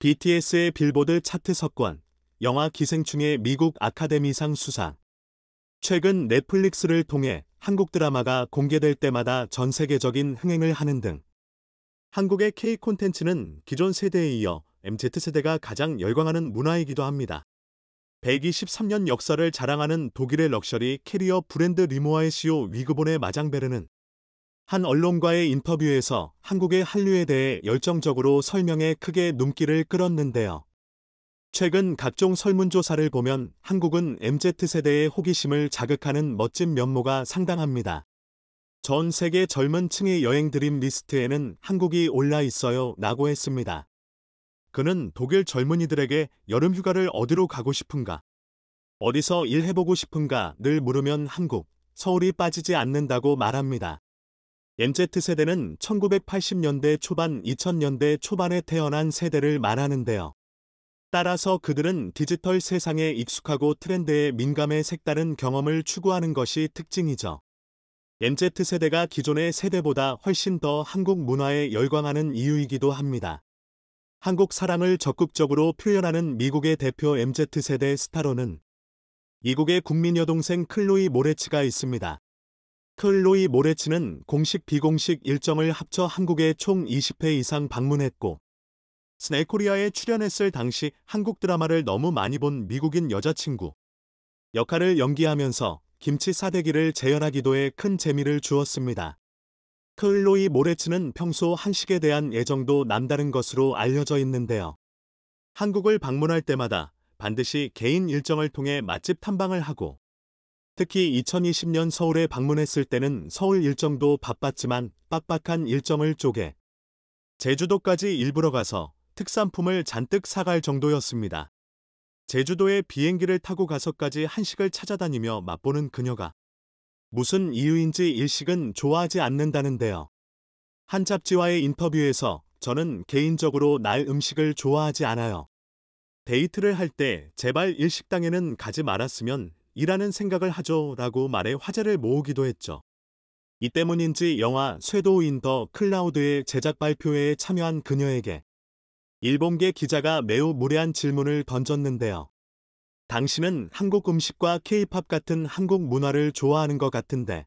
BTS의 빌보드 차트 석권, 영화 기생충의 미국 아카데미상 수상. 최근 넷플릭스를 통해 한국 드라마가 공개될 때마다 전 세계적인 흥행을 하는 등 한국의 K 콘텐츠는 기존 세대에 이어 MZ세대가 가장 열광하는 문화이기도 합니다. 123년 역사를 자랑하는 독일의 럭셔리 캐리어 브랜드 리모아의 CEO 위그본의 마장베르는 한 언론과의 인터뷰에서 한국의 한류에 대해 열정적으로 설명해 크게 눈길을 끌었는데요. 최근 각종 설문조사를 보면 한국은 MZ세대의 호기심을 자극하는 멋진 면모가 상당합니다. 전 세계 젊은 층의 여행 드림 리스트에는 한국이 올라 있어요 라고 했습니다. 그는 독일 젊은이들에게 여름 휴가를 어디로 가고 싶은가? 어디서 일해보고 싶은가? 늘 물으면 한국, 서울이 빠지지 않는다고 말합니다. MZ세대는 1980년대 초반 2000년대 초반에 태어난 세대를 말하는데요. 따라서 그들은 디지털 세상에 익숙하고 트렌드에 민감해 색다른 경험을 추구하는 것이 특징이죠. MZ세대가 기존의 세대보다 훨씬 더 한국 문화에 열광하는 이유이기도 합니다. 한국 사랑을 적극적으로 표현하는 미국의 대표 MZ세대 스타로는 미국의 국민 여동생 클로이 모레츠가 있습니다. 클로이 모레츠는 공식 비공식 일정을 합쳐 한국에 총 20회 이상 방문했고 스네코리아에 출연했을 당시 한국 드라마를 너무 많이 본 미국인 여자친구 역할을 연기하면서 김치 싸대기를 재현하기도 해 큰 재미를 주었습니다. 클로이 모레츠는 평소 한식에 대한 애정도 남다른 것으로 알려져 있는데요. 한국을 방문할 때마다 반드시 개인 일정을 통해 맛집 탐방을 하고 특히 2020년 서울에 방문했을 때는 서울 일정도 바빴지만 빡빡한 일정을 쪼개 제주도까지 일부러 가서 특산품을 잔뜩 사갈 정도였습니다. 제주도에 비행기를 타고 가서까지 한식을 찾아다니며 맛보는 그녀가 무슨 이유인지 일식은 좋아하지 않는다는데요. 한 잡지와의 인터뷰에서 저는 개인적으로 날 음식을 좋아하지 않아요. 데이트를 할 때 제발 일식당에는 가지 말았으면 이라는 생각을 하죠 라고 말해 화제를 모으기도 했죠. 이 때문인지 영화 섀도우 인 더 클라우드의 제작 발표회에 참여한 그녀에게 일본계 기자가 매우 무례한 질문을 던졌는데요. 당신은 한국 음식과 K-팝 같은 한국 문화를 좋아하는 것 같은데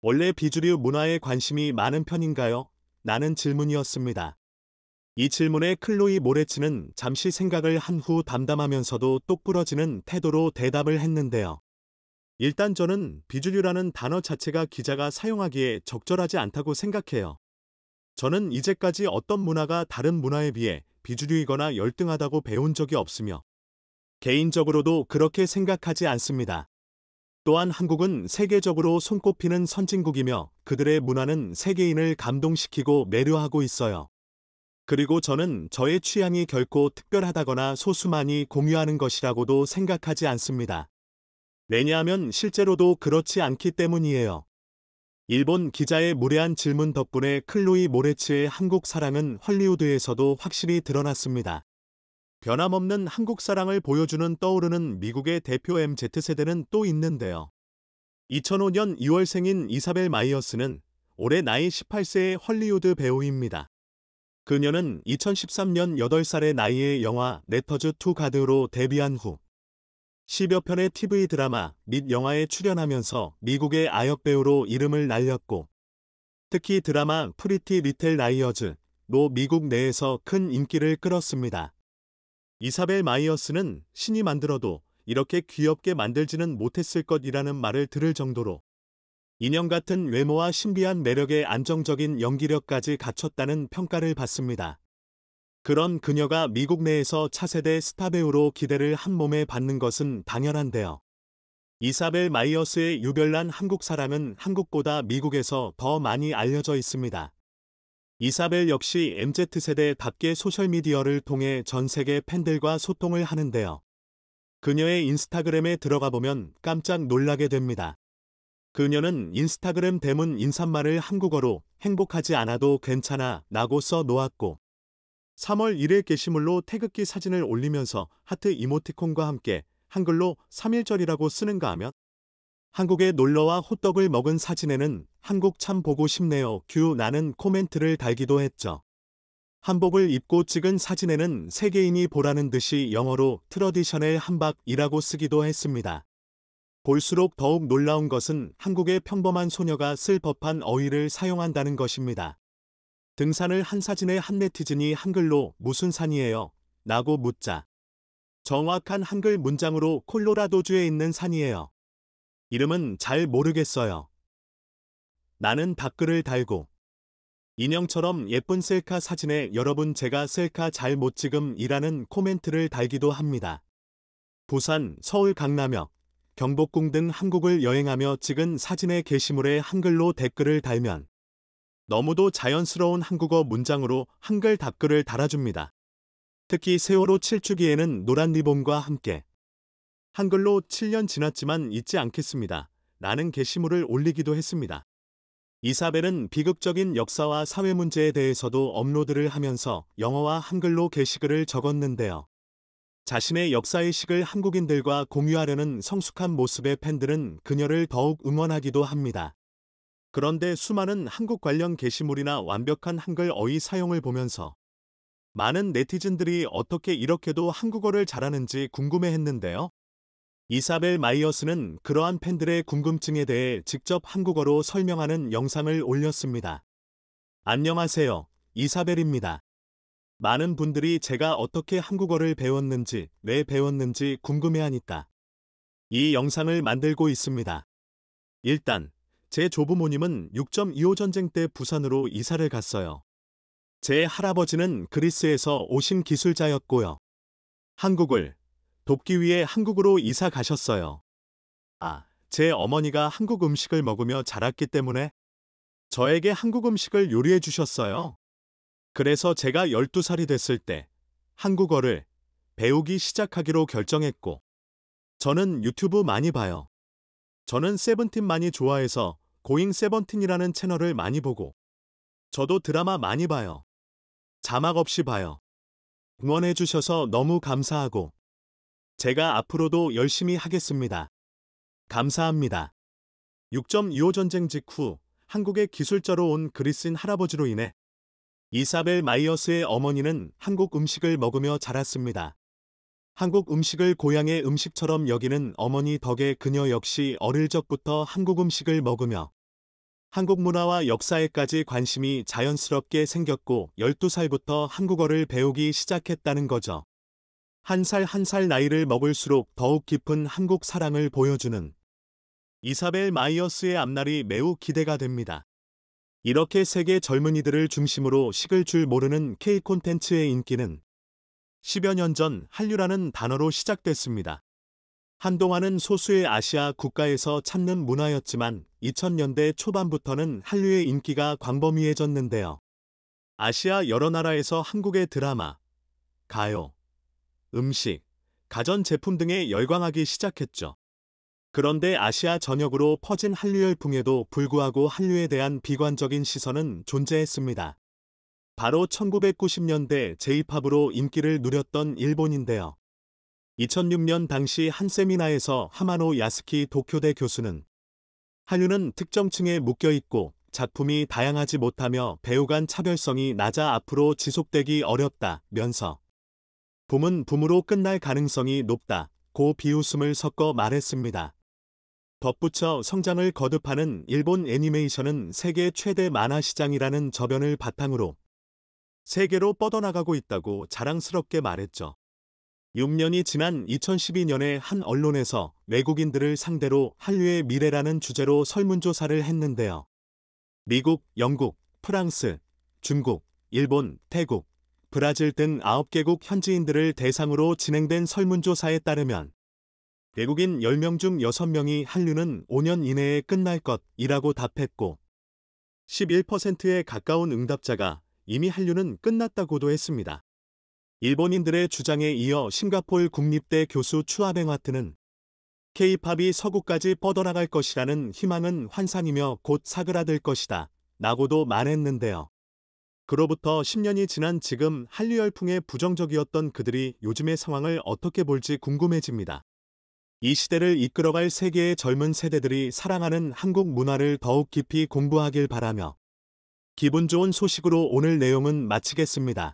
원래 비주류 문화에 관심이 많은 편인가요? 라는 질문이었습니다. 이 질문에 클로이 모레츠는 잠시 생각을 한 후 담담하면서도 똑부러지는 태도로 대답을 했는데요. 일단 저는 비주류라는 단어 자체가 기자가 사용하기에 적절하지 않다고 생각해요. 저는 이제까지 어떤 문화가 다른 문화에 비해 비주류이거나 열등하다고 배운 적이 없으며 개인적으로도 그렇게 생각하지 않습니다. 또한 한국은 세계적으로 손꼽히는 선진국이며 그들의 문화는 세계인을 감동시키고 매료하고 있어요. 그리고 저는 저의 취향이 결코 특별하다거나 소수만이 공유하는 것이라고도 생각하지 않습니다. 왜냐하면 실제로도 그렇지 않기 때문이에요. 일본 기자의 무례한 질문 덕분에 클로이 모레츠의 한국 사랑은 헐리우드에서도 확실히 드러났습니다. 변함없는 한국 사랑을 보여주는 떠오르는 미국의 대표 MZ세대는 또 있는데요. 2005년 2월생인 이사벨 마이어스는 올해 나이 18세의 헐리우드 배우입니다. 그녀는 2013년 8살의 나이에 영화 레터즈 투 가드로 데뷔한 후 10여 편의 TV 드라마 및 영화에 출연하면서 미국의 아역배우로 이름을 날렸고 특히 드라마 프리티 리틀 라이어즈로 미국 내에서 큰 인기를 끌었습니다. 이사벨 마이어스는 신이 만들어도 이렇게 귀엽게 만들지는 못했을 것이라는 말을 들을 정도로 인형 같은 외모와 신비한 매력에 안정적인 연기력까지 갖췄다는 평가를 받습니다. 그런 그녀가 미국 내에서 차세대 스타 배우로 기대를 한 몸에 받는 것은 당연한데요. 이사벨 마이어스의 유별난 한국 사랑은 한국보다 미국에서 더 많이 알려져 있습니다. 이사벨 역시 MZ세대답게 소셜미디어를 통해 전 세계 팬들과 소통을 하는데요. 그녀의 인스타그램에 들어가 보면 깜짝 놀라게 됩니다. 그녀는 인스타그램 대문 인사말을 한국어로 행복하지 않아도 괜찮아 라고 써 놓았고 3월 1일 게시물로 태극기 사진을 올리면서 하트 이모티콘과 함께 한글로 3.1절이라고 쓰는가 하면 한국에 놀러와 호떡을 먹은 사진에는 한국 참 보고 싶네요 큐 라는 코멘트를 달기도 했죠. 한복을 입고 찍은 사진에는 세계인이 보라는 듯이 영어로 트러디셔널 한박이라고 쓰기도 했습니다. 볼수록 더욱 놀라운 것은 한국의 평범한 소녀가 쓸 법한 어휘를 사용한다는 것입니다. 등산을 한 사진에 한 네티즌이 한글로 무슨 산이에요? 라고 묻자 정확한 한글 문장으로 콜로라도주에 있는 산이에요. 이름은 잘 모르겠어요. 나는 댓글을 달고 인형처럼 예쁜 셀카 사진에 여러분 제가 셀카 잘 못 찍음이라는 코멘트를 달기도 합니다. 부산, 서울 강남역, 경복궁 등 한국을 여행하며 찍은 사진의 게시물에 한글로 댓글을 달면 너무도 자연스러운 한국어 문장으로 한글 댓글을 달아줍니다. 특히 세월호 7주기에는 노란 리본과 함께 한글로 7년 지났지만 잊지 않겠습니다. 라는 게시물을 올리기도 했습니다. 이사벨은 비극적인 역사와 사회 문제에 대해서도 업로드를 하면서 영어와 한글로 게시글을 적었는데요. 자신의 역사의식을 한국인들과 공유하려는 성숙한 모습의 팬들은 그녀를 더욱 응원하기도 합니다. 그런데 수많은 한국 관련 게시물이나 완벽한 한글 어휘 사용을 보면서 많은 네티즌들이 어떻게 이렇게도 한국어를 잘하는지 궁금해했는데요. 이사벨 마이어스는 그러한 팬들의 궁금증에 대해 직접 한국어로 설명하는 영상을 올렸습니다. 안녕하세요. 이사벨입니다. 많은 분들이 제가 어떻게 한국어를 배웠는지, 왜 배웠는지 궁금해하니까 이 영상을 만들고 있습니다. 일단 제 조부모님은 6.25 전쟁 때 부산으로 이사를 갔어요. 제 할아버지는 그리스에서 오신 기술자였고요. 한국을 돕기 위해 한국으로 이사 가셨어요. 제 어머니가 한국 음식을 먹으며 자랐기 때문에 저에게 한국 음식을 요리해 주셨어요. 그래서 제가 12살이 됐을 때 한국어를 배우기 시작하기로 결정했고 저는 유튜브 많이 봐요. 저는 세븐틴 많이 좋아해서 고잉 세븐틴이라는 채널을 많이 보고 저도 드라마 많이 봐요. 자막 없이 봐요. 응원해 주셔서 너무 감사하고 제가 앞으로도 열심히 하겠습니다. 감사합니다. 6.25 전쟁 직후 한국에 기술자로 온 그리스인 할아버지로 인해 이사벨 마이어스의 어머니는 한국 음식을 먹으며 자랐습니다. 한국 음식을 고향의 음식처럼 여기는 어머니 덕에 그녀 역시 어릴 적부터 한국 음식을 먹으며 한국 문화와 역사에까지 관심이 자연스럽게 생겼고 12살부터 한국어를 배우기 시작했다는 거죠. 한 살 한 살 나이를 먹을수록 더욱 깊은 한국 사랑을 보여주는 이사벨 마이어스의 앞날이 매우 기대가 됩니다. 이렇게 세계 젊은이들을 중심으로 식을 줄 모르는 K 콘텐츠의 인기는 10여 년 전 한류라는 단어로 시작됐습니다. 한동안은 소수의 아시아 국가에서 찾는 문화였지만 2000년대 초반부터는 한류의 인기가 광범위해졌는데요. 아시아 여러 나라에서 한국의 드라마, 가요, 음식, 가전제품 등에 열광하기 시작했죠. 그런데 아시아 전역으로 퍼진 한류 열풍에도 불구하고 한류에 대한 비관적인 시선은 존재했습니다. 바로 1990년대 J-팝으로 인기를 누렸던 일본인데요. 2006년 당시 한 세미나에서 하마노 야스키 도쿄대 교수는 한류는 특정층에 묶여있고 작품이 다양하지 못하며 배우 간 차별성이 낮아 앞으로 지속되기 어렵다면서 붐은 붐으로 끝날 가능성이 높다고 비웃음을 섞어 말했습니다. 덧붙여 성장을 거듭하는 일본 애니메이션은 세계 최대 만화 시장이라는 저변을 바탕으로 세계로 뻗어나가고 있다고 자랑스럽게 말했죠. 6년이 지난 2012년에 한 언론에서 외국인들을 상대로 한류의 미래라는 주제로 설문조사를 했는데요. 미국, 영국, 프랑스, 중국, 일본, 태국, 브라질 등 9개국 현지인들을 대상으로 진행된 설문조사에 따르면 외국인 10명 중 6명이 한류는 5년 이내에 끝날 것이라고 답했고 11%에 가까운 응답자가 이미 한류는 끝났다고도 했습니다. 일본인들의 주장에 이어 싱가포르 국립대 교수 추아뱅와트는 K-팝이 서구까지 뻗어나갈 것이라는 희망은 환상이며 곧 사그라들 것이다 라고도 말했는데요. 그로부터 10년이 지난 지금 한류 열풍에 부정적이었던 그들이 요즘의 상황을 어떻게 볼지 궁금해집니다. 이 시대를 이끌어갈 세계의 젊은 세대들이 사랑하는 한국 문화를 더욱 깊이 공부하길 바라며 기분 좋은 소식으로 오늘 내용은 마치겠습니다.